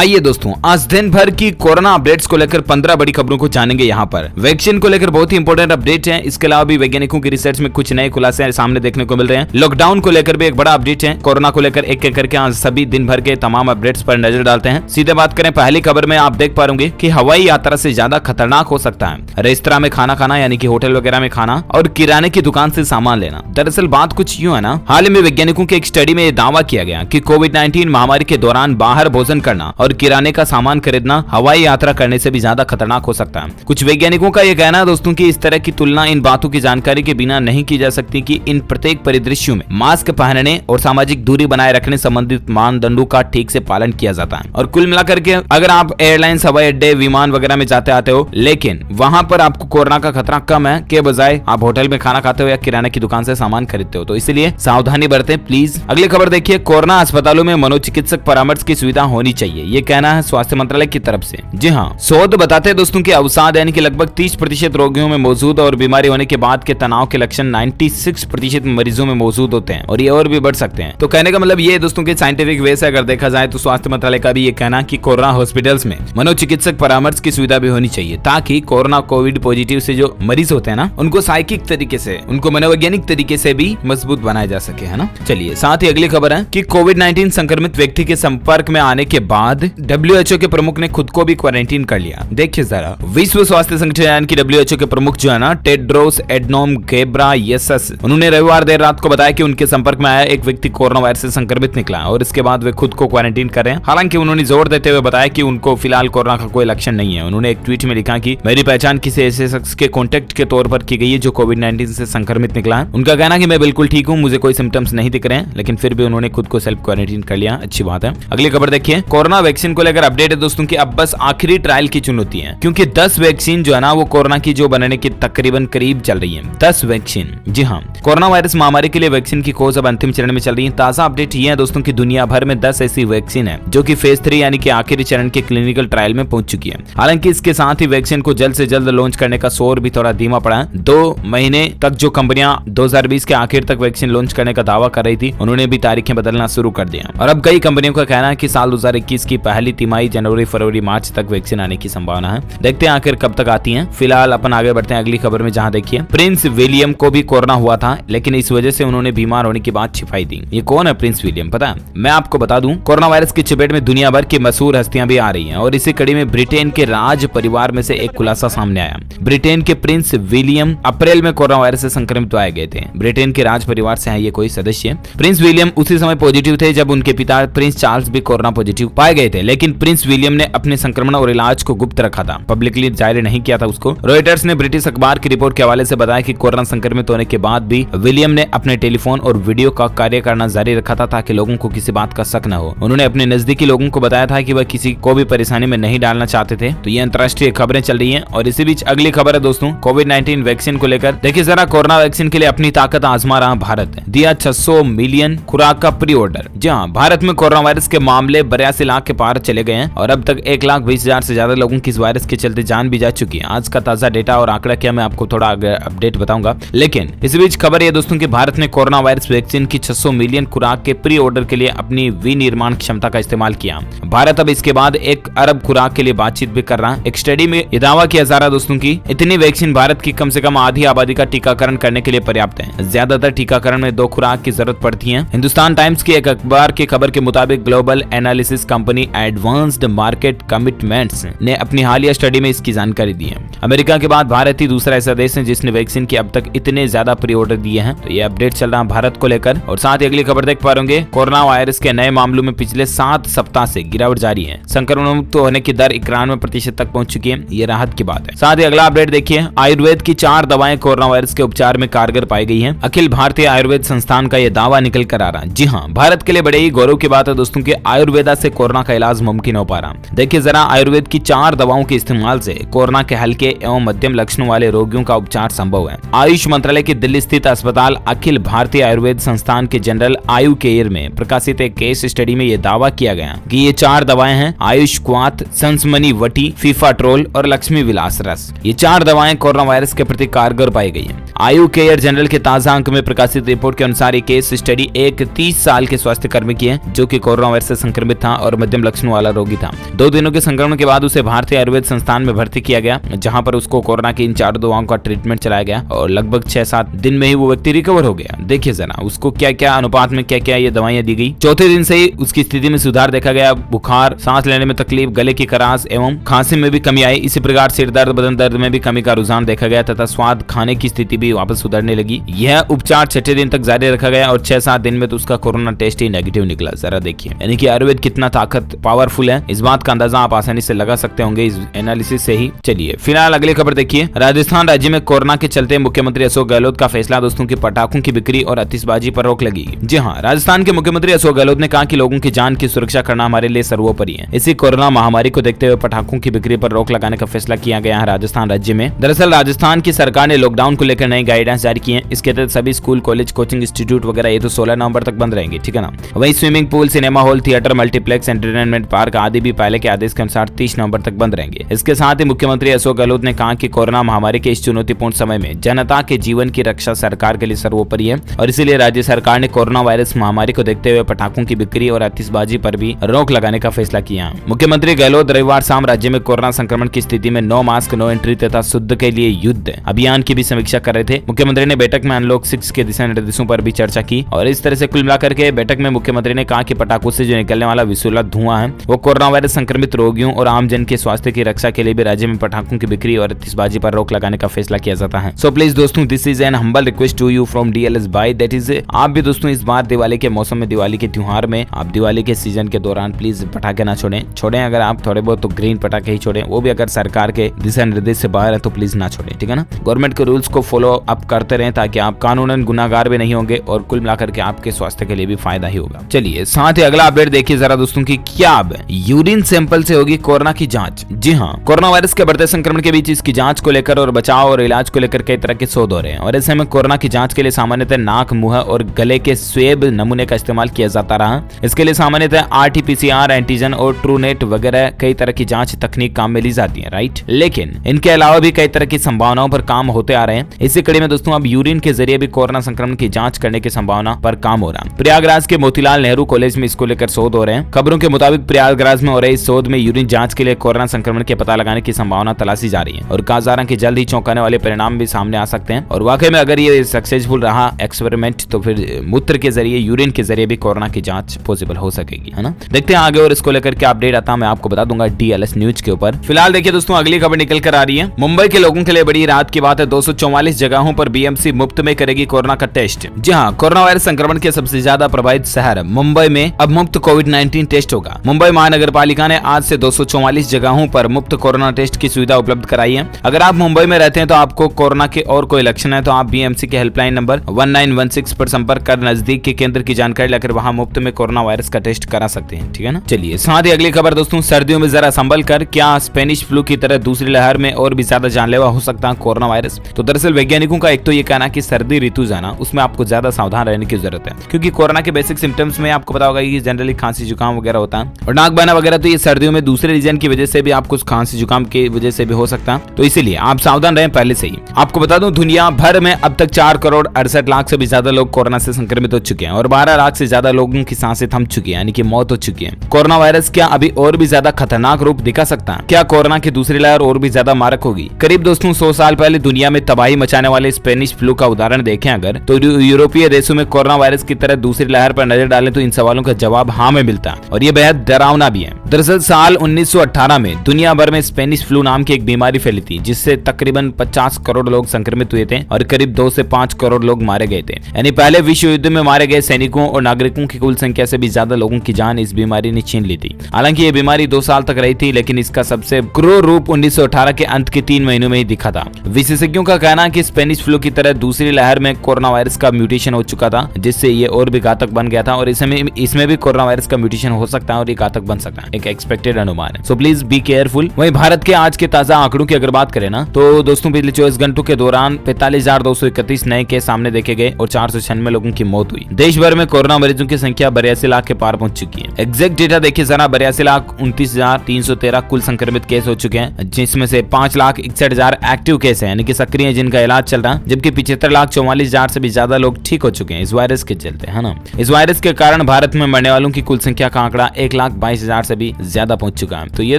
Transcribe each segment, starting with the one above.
आइए दोस्तों, आज दिन भर की कोरोना अपडेट्स को लेकर 15 बड़ी खबरों को जानेंगे। यहाँ पर वैक्सीन को लेकर बहुत ही इंपॉर्टेंट अपडेट है। इसके अलावा भी वैज्ञानिकों की रिसर्च में कुछ नए खुलासे सामने देखने को मिल रहे हैं। लॉकडाउन को लेकर भी एक बड़ा अपडेट है। कोरोना को लेकर एक एक करके आज सभी दिन भर के तमाम अपडेट्स पर नजर डालते हैं। सीधे बात करें, पहली खबर में आप देख पा रहे कि हवाई यात्रा से ज्यादा खतरनाक हो सकता है रेस्तरां में खाना खाना, यानी कि होटल वगैरह में खाना और किराने की दुकान से सामान लेना। दरअसल बात कुछ यूं है ना, हाल ही में वैज्ञानिकों के एक स्टडी में यह दावा किया गया कि कोविड-19 महामारी के दौरान बाहर भोजन करना और किराने का सामान खरीदना हवाई यात्रा करने से भी ज्यादा खतरनाक हो सकता है। कुछ वैज्ञानिकों का यह कहना है दोस्तों कि इस तरह की तुलना इन बातों की जानकारी के बिना नहीं की जा सकती कि इन प्रत्येक परिदृश्यों में मास्क पहनने और सामाजिक दूरी बनाए रखने संबंधित मानदंडों का ठीक से पालन किया जाता है। और कुल मिलाकर के अगर आप एयरलाइंस, हवाई अड्डे, विमान वगैरह में जाते आते हो, लेकिन वहां पर आपको कोरोना का खतरा कम है के बजाय आप होटल में खाना खाते हो या किराने की दुकान से सामान खरीदते हो, तो इसलिए सावधानी बरतें प्लीज। अगली खबर देखिए, कोरोना अस्पतालों में मनोचिकित्सक परामर्श की सुविधा होनी चाहिए, ये कहना है स्वास्थ्य मंत्रालय की तरफ से। जी हाँ, शोध बताते हैं दोस्तों कि अवसाद यानी कि लगभग 30% रोगियों में मौजूद और बीमारी होने के बाद के तनाव के लक्षण 96% मरीजों में मौजूद होते हैं और ये और भी बढ़ सकते हैं। तो कहने का मतलब ये दोस्तों के साइंटिफिक वे से अगर देखा जाए तो स्वास्थ्य मंत्रालय का भी ये कहना कि कोरोना हॉस्पिटल्स में मनोचिकित्सक परामर्श की सुविधा भी होनी चाहिए, ताकि कोरोना कोविड पॉजिटिव से जो मरीज होते हैं ना, उनको साइकिक तरीके से, उनको मनोवैज्ञानिक तरीके से भी मजबूत बनाया जा सके, है ना। चलिए, साथ ही अगली खबर है कि कोविड-19 संक्रमित व्यक्ति के संपर्क में आने के बाद WHO के प्रमुख ने खुद को भी क्वारंटीन कर लिया। देखिए जरा, विश्व स्वास्थ्य संगठन की WHO के प्रमुख जो है ना, टेड्रोस एडनोम घेब्रेयेसस, उन्होंने रविवार देर रात को बताया कि उनके संपर्क में आया एक व्यक्ति कोरोना वायरस से संक्रमित निकला और इसके बाद वे खुद को क्वारंटीन कर रहे हैं। हालांकि उन्होंने जोर देते हुए बताया कि उनको फिलहाल कोरोना का कोई लक्षण नहीं है। उन्होंने एक ट्वीट में लिखा कि मेरी पहचान किसी ऐसे शख्स के कॉन्टेक्ट के तौर पर की गई है जो कोविड-19 से संक्रमित निकला है। उनका कहना कि मैं बिल्कुल ठीक हूँ, मुझे कोई सिम्टम्स नहीं दिख रहे हैं, लेकिन फिर भी उन्होंने खुद को सेल्फ क्वारंटीन कर लिया। अच्छी बात है। अगली खबर देखिए, कोरोना वैक्सीन को लेकर अपडेट है दोस्तों की अब बस आखिरी ट्रायल की चुनौती है, क्योंकि 10 वैक्सीन जो है ना, वो कोरोना की जो बनने की तकरीबन करीब चल रही है। 10 वैक्सीन, जी हाँ, कोरोना वायरस महामारी के लिए वैक्सीन की खोज अब अंतिम चरण में चल रही है। ताजा अपडेट ये है दोस्तों की दुनिया भर में 10 ऐसी वैक्सीन है जो कि फेज 3 यानी कि आखिरी चरण के क्लिनिकल ट्रायल में पहुंच चुकी है। हालांकि इसके साथ ही वैक्सीन को जल्द से जल्द लॉन्च करने का शोर भी थोड़ा धीमा पड़ा है। 2 महीने तक जो कंपनियां 2020 के आखिर तक वैक्सीन लॉन्च करने का दावा कर रही थी, उन्होंने भी तारीखें बदलना शुरू कर दिया और अब कई कंपनियों का कहना है कि साल 2021 की पहली तिमाही जनवरी, फरवरी, मार्च तक वैक्सीन आने की संभावना है। देखते हैं आखिर कब तक आती हैं। फिलहाल अपन आगे बढ़ते हैं अगली खबर में, जहां देखिए प्रिंस विलियम को भी कोरोना हुआ था, लेकिन इस वजह से उन्होंने बीमार होने की बात छिपाई थी। ये कौन है प्रिंस विलियम, पता है? मैं आपको बता दूं, कोरोना वायरस की चपेट में दुनिया भर की मशहूर हस्तियां भी आ रही हैं और इसी कड़ी में ब्रिटेन के राज परिवार में से एक खुलासा सामने आया। ब्रिटेन के प्रिंस विलियम अप्रैल में कोरोना वायरस से संक्रमित पाए गए थे। ब्रिटेन के राज परिवार से है ये कोई सदस्य। प्रिंस विलियम उसी समय पॉजिटिव थे जब उनके पिता प्रिंस चार्ल्स भी कोरोना पॉजिटिव पाए गए थे, लेकिन प्रिंस विलियम ने अपने संक्रमण और इलाज को गुप्त रखा था, पब्लिकली जाहिर नहीं किया था उसको। रॉयटर्स ने ब्रिटिश अखबार की रिपोर्ट के हवाले से बताया कि कोरोना संक्रमित होने के बाद भी विलियम ने अपने टेलीफोन और वीडियो का कार्य करना जारी रखा था ताकि लोगों को किसी बात का शक न हो। उन्होंने अपने नजदीकी लोगों को बताया था कि वह किसी को भी परेशानी में नहीं डालना चाहते थे। तो ये अंतर्राष्ट्रीय खबरें चल रही हैं और इसी बीच अगली खबर है दोस्तों कोविड-19 वैक्सीन को लेकर। देखिए जरा, कोरोना वैक्सीन के लिए अपनी ताकत आजमा रहा भारत, दिया 600 मिलियन खुराक का प्री ऑर्डर। जी हाँ, भारत में कोरोना वायरस के मामले 82 लाख के पार चले गए हैं और अब तक 1,20,000 से ज्यादा लोगों की इस वायरस के चलते जान भी जा चुकी है। आज का ताजा डेटा और आंकड़ा क्या, मैं आपको थोड़ा अपडेट बताऊंगा, लेकिन इस बीच खबर है दोस्तों कि भारत ने कोरोना वायरस वैक्सीन की 600 मिलियन खुराक के प्री ऑर्डर के लिए अपनी विनिर्माण क्षमता का इस्तेमाल किया। भारत अब इसके बाद 1 अरब खुराक के लिए बातचीत भी कर रहा है। एक स्टडी में यह दावा किया जा रहा है दोस्तों की इतनी वैक्सीन भारत की कम से कम आधी आबादी का टीकाकरण करने के लिए पर्याप्त है। ज्यादातर टीकाकरण में 2 खुराक की जरूरत पड़ती है। हिंदुस्तान टाइम्स की एक अखबार की खबर के मुताबिक global analysis company advanced market commitments ने अपनी हालिया स्टडी में इसकी जानकारी दी है। अमेरिका के बाद भारत ही दूसरा ऐसा देश है जिसने वैक्सीन के अब तक इतने ज्यादा प्री ऑर्डर दिए हैं। तो ये अपडेट चल रहा है भारत को लेकर। और साथ ही अगली खबर देख पा रहे होंगे, कोरोना वायरस के नए मामलों में पिछले 7 सप्ताह से गिरावट जारी है। संक्रमण मुक्त होने की दर 91% तक पहुंच चुकी है, ये राहत की बात है। साथ ही अगला अपडेट देखिए, आयुर्वेद की 4 दवाएं कोरोना वायरस के उपचार में कारगर पाई गई है। अखिल भारतीय आयुर्वेद संस्थान का यह दावा निकल कर आ रहा है। जी हाँ, भारत के लिए बड़े ही गौरव की बात है दोस्तों कि आयुर्वेदा से कोरोना का इलाज मुमकिन हो पा रहा। देखिए जरा, आयुर्वेद की 4 दवाओं के इस्तेमाल से कोरोना के हल्के एवं मध्यम लक्षणों वाले रोगियों का उपचार संभव है। आयुष मंत्रालय की दिल्ली स्थित अस्पताल अखिल भारतीय आयुर्वेद संस्थान के जनरल आयु केयर में प्रकाशित एक केस स्टडी में यह दावा किया गया कि ये 4 दवाएं हैं, आयुष क्वाथ, संसमनी वटी, फीफाट्रोल और लक्ष्मी विलास रस। ये 4 दवाएं कोरोना वायरस के प्रति कारगर पाई गई है। आयु केयर जनरल के ताजा अंक में प्रकाशित रिपोर्ट के अनुसार ये केस स्टडी एक 30 साल के स्वास्थ्य कर्मी की है जो कि कोरोना वायरस से संक्रमित था और मध्यम मध्यम लक्षणों वाला रोगी था। 2 दिनों के संक्रमण के बाद उसे भारतीय आयुर्वेद संस्थान में भर्ती किया गया, जहां पर उसको कोरोना की इन 4 दवाओं का ट्रीटमेंट चलाया गया और लगभग 6-7 दिन में ही वो व्यक्ति रिकवर हो गया। देखिए जरा उसको क्या क्या अनुपात में क्या क्या ये दवाइयां दी गई। चौथे दिन से ही उसकी स्थिति में सुधार देखा गया। बुखार, सांस लेने में तकलीफ, गले की खराश एवं खांसी में भी कमी आई। इसी प्रकार सिर दर्द, बदन दर्द में भी कमी का रुझान देखा गया तथा स्वाद, खाने की स्थिति भी वापस सुधरने लगी। यह उपचार 6 दिन तक जारी रखा गया और 6-7 दिन में तो उसका कोरोना टेस्ट ही नेगेटिव निकला। जरा देखिए यानी कि आयुर्वेद कितना ताकत पावरफुल है, इस बात का अंदाजा आप आसानी से लगा सकते होंगे इस एनालिसिस से ही। चलिए फिलहाल अगली खबर देखिए। राजस्थान राज्य में कोरोना के चलते मुख्यमंत्री अशोक गहलोत का फैसला, दोस्तों की पटाखों की बिक्री और आतिशबाजी पर रोक लगेगी। जी हाँ, राजस्थान के मुख्यमंत्री अशोक गहलोत ने कहा कि लोगों की जान की सुरक्षा करना हमारे लिए सर्वोपरि है। इसी कोरोना महामारी को देखते हुए पटाखों की बिक्री पर रोक लगाने का फैसला किया गया है राजस्थान राज्य में। दरअसल राजस्थान की सरकार ने लॉकडाउन को लेकर नई गाइडेंस जारी की है। इसके तहत सभी स्कूल, कॉलेज, कोचिंग इंस्टीट्यूट वगैरह ये तो 16 नवंबर तक बंद रहेंगे, ठीक है ना। वहीं swimming pool, cinema hall, theatre, multiplex, entertainment park आदि भी पहले के आदेश के अनुसार 30 नवंबर तक बंद रहेंगे। इसके साथ ही मुख्यमंत्री अशोक गहलोत ने कहा कि कोरोना महामारी के इस चुनौतीपूर्ण समय में जनता के जीवन की रक्षा सरकार के लिए सर्वोपरि है और इसीलिए राज्य सरकार ने कोरोना वायरस महामारी को देखते हुए पटाखों की बिक्री और आतिशबाजी पर भी रोक लगाने का फैसला किया। मुख्यमंत्री गहलोत रविवार शाम राज्य में कोरोना संक्रमण की स्थिति में नो मास्क, नो एंट्री तथा शुद्ध के लिए युद्ध अभियान की भी समीक्षा कर रहे थे। मुख्यमंत्री ने बैठक में अनलॉक 6 के दिशा निर्देशों पर भी चर्चा की और इस तरह से कुल मिलाकर के बैठक में मुख्यमंत्री ने कहा कि पटाखों से जो निकलने वाला विषैला धुआं है वो कोरोना वायरस संक्रमित रोगियों और आम जन के स्वास्थ्य की रक्षा के लिए भी राज्य में पटाखों की बिक्री और आतिशबाजी पर रोक लगाने का फैसला किया जाता है। सो प्लीज दोस्तों, this is an humble request to you from DLS by, that is आप भी दोस्तों इस बार दिवाली के मौसम में, दिवाली के त्योहार में, आप दिवाली के सीजन के दौरान प्लीज पटाखे ना छोड़ें अगर आप थोड़े बहुत तो ग्रीन पटाखे ही छोड़ें, वो भी अगर सरकार के दिशा निर्देश से बाहर है तो प्लीज ना छोड़ें, ठीक है ना। गवर्नमेंट के रूल्स को फॉलो अप करते रहें ताकि आप कानूनन गुनाहगार भी नहीं होंगे और कुल मिलाकर के आपके स्वास्थ्य के लिए भी फायदा ही होगा। चलिए साथ ही अगला अपडेट देखिए जरा दोस्तों की, क्या अब यूरिन सैंपल से होगी कोरोना की जांच। जी हाँ, कोरोना वायरस के बढ़ते संक्रमण के बीच इसकी जांच को लेकर और बचाव और इलाज को लेकर कई तरह के शोध हो रहे हैं और ऐसे में कोरोना की जांच के लिए सामान्यतः नाक, मुंह और गले के स्वेब नमूने का इस्तेमाल किया जाता रहा। इसके लिए सामान्यतः RT-PCR, एंटीजन और ट्रूनेट वगैरह कई तरह की जांच तकनीक काम में ली जाती है, राइट। लेकिन इनके अलावा भी कई तरह की संभावनाओं पर काम होते आ रहे हैं। इसी कड़ी में दोस्तों अब यूरिन के जरिए भी कोरोना संक्रमण की जांच करने की संभावना पर काम हो रहा है। प्रयागराज के मोतीलाल नेहरू कॉलेज में इसको लेकर शोध हो रहे हैं। खबरों के मुताबिक प्रयागराज में हो रहे इस शोध में यूरिन जांच के लिए कोरोना संक्रमण के पता लगाने की संभावना तलाशी जा रही है और कहा जा रहा है कि जल्द ही चौंकाने वाले परिणाम भी सामने आ सकते हैं। और वाकई में अगर ये सक्सेसफुल रहा एक्सपेरिमेंट तो फिर मूत्र के जरिए, यूरिन के जरिए भी कोरोना की जांच पॉसिबल हो सकेगी, है ना। देखते हैं आगे और इसको लेकर क्या अपडेट आता है, मैं आपको बता दूंगा DLS न्यूज के ऊपर। फिलहाल देखिए दोस्तों अगली खबर निकल कर आ रही है। मुंबई के लोगों के लिए बड़ी राहत की बात है। 244 जगहों पर BMC मुफ्त में करेगी कोरोना का टेस्ट। जी हाँ, कोरोना वायरस संक्रमण के सबसे ज्यादा प्रभावित शहर मुंबई में अब मुफ्त कोविड-19 टेस्ट होगा। मुंबई महानगर पालिका ने आज से 244 जगहों पर मुफ्त कोरोना टेस्ट की सुविधा उपलब्ध कराई है। अगर आप मुंबई में रहते हैं तो आपको कोरोना के और कोई लक्षण है तो आप BMC के हेल्पलाइन नंबर 1916 पर संपर्क कर नजदीक के केंद्र की जानकारी लेकर वहां मुफ्त में कोरोना वायरस का टेस्ट करा सकते हैं, ठीक है ना। चलिए साथ ही अगली खबर दोस्तों, सर्दियों में जरा संभल कर, क्या स्पेनिश फ्लू की तरह दूसरी लहर में और भी ज्यादा जानलेवा हो सकता है कोरोना वायरस। तो दरअसल वैज्ञानिकों का एक तो ये कहना कि सर्दी ऋतु जाना, उसमें आपको ज्यादा सावधान रहने की जरूरत है क्योंकि कोरोना के बेसिक सिम्टम्स में आपको पता होगा कि जनरली खांसी जुकाम वगैरह होता है और नाक बहना वगैरह, तो ये सर्दियों में दूसरे रीजन की वजह से भी आपको खांसी जुकाम की वजह से भी हो सकता है, तो इसीलिए आप सावधान रहें पहले से ही। आपको बता दूं दुनिया भर में अब तक 4 करोड़ 68 लाख से भी ज्यादा लोग कोरोना से संक्रमित हो चुके हैं और 12 लाख से ज्यादा लोगों की सांसें थम चुकी है, यानी कि मौत हो चुकी है। कोरोना वायरस क्या अभी और भी ज्यादा खतरनाक रूप दिखा सकता है? क्या कोरोना की दूसरी लहर और भी ज्यादा मारक होगी? करीब दोस्तों 100 साल पहले दुनिया में तबाही मचाने वाले स्पेनिश फ्लू का उदाहरण देखें अगर, तो यूरोपीय देशों में कोरोना वायरस की तरह दूसरी लहर पर नजर डालें तो इन सवालों का जवाब हाँ में मिलता है और ये बेहद डरावना भी है। दरअसल साल 1918 में दुनिया भर में स्पेनिश फ्लू नाम की एक बीमारी फैली थी जिससे तकरीबन 50 करोड़ लोग संक्रमित हुए थे और करीब 2 से 5 करोड़ लोग मारे गए थे। यानी पहले विश्व युद्ध में मारे गए सैनिकों और नागरिकों की कुल संख्या से भी ज्यादा लोगों की जान इस बीमारी ने छीन ली थी। हालांकि ये बीमारी 2 साल तक रही थी लेकिन इसका सबसे क्रूर रूप 1918 के अंत के 3 महीनों में ही दिखा था। विशेषज्ञों का कहना है कि स्पेनिश फ्लू की तरह दूसरी लहर में कोरोना वायरस का म्यूटेशन हो चुका था जिससे ये और भी घातक बन गया था और इसमें भी कोरोना वायरस का म्यूटेशन हो सकता है और ये घातक बन सकता है, एक एक्सपेक्टेड अनुमान है। So please be careful. वहीं भारत के आज के ताजा आंकड़ों की अगर बात करें ना तो दोस्तों पिछले 24 घंटों के दौरान 45,231 नए केस सामने देखे गए और 496 लोगों की मौत हुई। देश भर में कोरोना मरीजों की संख्या 82 लाख के पार पहुंच चुकी है। एग्जैक्ट डेटा देखिए जरा, 82,29,313 कुल संक्रमित केस हो चुके हैं जिसमें से 5,61,000 एक्टिव केस है यानी कि सक्रिय है जिनका इलाज चल रहा है, जबकि 75,44,000 से भी ज्यादा लोग ठीक हो चुके हैं इस वायरस के चलते, है ना। इस वायरस के कारण भारत में मरने वालों की कुल संख्या का आंकड़ा 1,22,000 से भी ज्यादा पहुंच चुका है। तो ये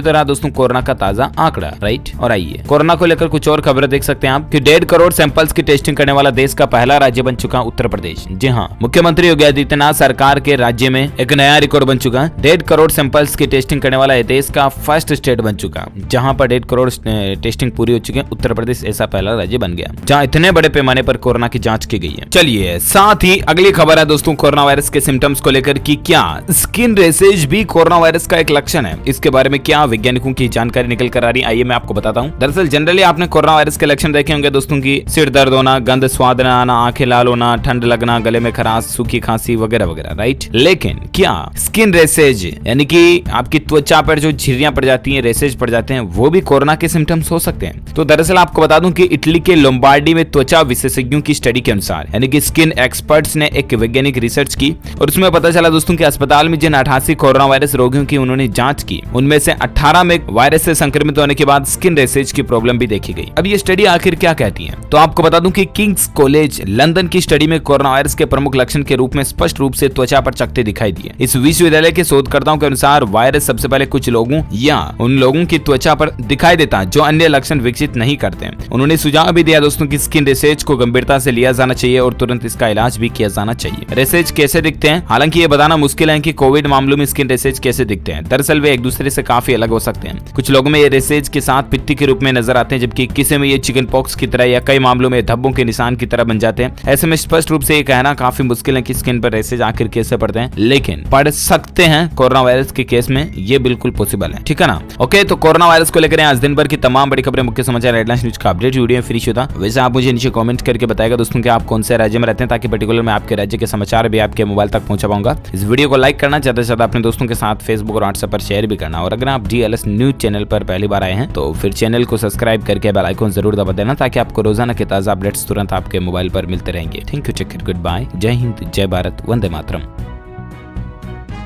तो रहा दोस्तों कोरोना का ताजा आंकड़ा, राइट। और आइए कोरोना को लेकर कुछ और खबरें देख सकते हैं आप कि 1.5 करोड़ सैंपल्स की टेस्टिंग करने वाला देश का पहला राज्य बन चुका उत्तर प्रदेश। जी हाँ, मुख्यमंत्री योगी आदित्यनाथ सरकार के राज्य में एक नया रिकॉर्ड बन चुका है। 1.5 करोड़ सैंपल्स की टेस्टिंग करने वाला देश का फर्स्ट स्टेट बन चुका, जहां पर 1.5 करोड़ टेस्टिंग पूरी हो चुकी है। उत्तर प्रदेश ऐसा पहला राज्य बन गया जहां इतने बड़े पैमाने पर कोरोना की जांच की गई है। चलिए साथ ही अगली खबर है दोस्तों कोरोना वायरस के सिम्टम्स को लेकर कि क्या स्किन रैशेज भी कोरोना वायरस का एक लक्षण है। इसके बारे में क्या वैज्ञानिकों की जानकारी निकल कर आ रही है, आइए मैं आपको बताता हूँ। दरअसल जनरली आपने कोरोना वायरस के लक्षण देखे होंगे दोस्तों की सिर दर्द होना, गंध स्वाद न आना, आंखें लाल होना, ठंड लगना, गले में खराश, सूखी खांसी वगैरह वगैरह, राइट। लेकिन क्या स्किन रैशेज यानी कि आपकी त्वचा पर जो झिर्रियां पड़ जाती हैं, रैशेज पड़ जाते हैं, वो भी कोरोना के सिम्टम्स हो सकते हैं? तो दरअसल आपको बता दूं कि इटली के लोम्बार्डी में त्वचा विशेषज्ञों की स्टडी के अनुसार यानी कि स्किन एक्सपर्ट्स ने एक वैज्ञानिक रिसर्च की और उसमें पता चला दोस्तों कि अस्पताल में जिन 88 कोरोना वायरस रोगियों की उन्होंने जांच की, उनमें से 18 में वायरस से संक्रमित होने के बाद स्किन रैशेज की प्रॉब्लम भी देखी गई। अब ये स्टडी आखिर क्या कहती है, तो आपको बता दूं कि किंग्स कॉलेज लंदन की स्टडी में कोरोना वायरस के प्रमुख लक्षण के रूप में स्पष्ट रूप से त्वचा पर चकत्ते दिखाई दिए। इस विश्वविद्यालय के शोधकर्ताओं के अनुसार वायरस सबसे पहले कुछ लोगों या उन लोगों की त्वचा पर दिखाई देता जो अन्य लक्षण विकसित नहीं करते। उन्होंने सुझाव भी दिया दोस्तों कि स्किन रैशेज को गंभीरता से लिया जाना चाहिए और तुरंत इसका इलाज भी किया जाना चाहिए। रैशेज कैसे दिखते हैं? हालांकि ये बताना मुश्किल है कि कोविड मामलों में स्किन रैशेज कैसे दिखते हैं। दरअसल वे एक दूसरे से काफी अलग हो सकते हैं। कुछ लोगों में ये रैशेज के साथ पित्ती के रूप में नजर आते हैं, जबकि किसी में ये चिकन पॉक्स की तरह या कई मामलों में धब्बों के निशान की तरह बन जाते हैं। ऐसे में स्पष्ट रूप से ये कहना काफी मुश्किल है कि स्किन पर रैशेज आखिर कैसे पड़ते हैं, लेकिन पड़ सकते हैं कोरोना वायरस के केस में, ये बिल्कुल पॉसिबल है, ठीक है ना। ओके, तो कोरोना वायरस को लेकर आज दिन भर की तमाम बड़ी खबरें, मुख्य समाचार, हेडलाइंस, न्यूज का अपडेट वीडियो फ्री शुदा। वैसे आप मुझे नीचे कमेंट करके बताएगा दोस्तों कि आप कौन से राज्य में रहते हैं, ताकि पर्टिकुलर मैं आपके राज्य के समाचार भी आपके मोबाइल तक पहुंचा पाऊंगा। इस वीडियो को लाइक करना, ज्यादा से ज्यादा अपने दोस्तों के साथ फेसबुक और व्हाट्सएप पर शेयर भी करना। और अगर आप DLS न्यूज चैनल पर पहली बार आए हैं तो फिर चैनल को सब्सक्राइब करके बेल आइकन जरूर दबा देना, ताकि आपको रोजाना के ताजा अपडेट्स तुरंत आपके मोबाइल पर मिलते रहेंगे। Thank you, take care, good bye, Jai Hind, जय भारत, वंदे मातरम।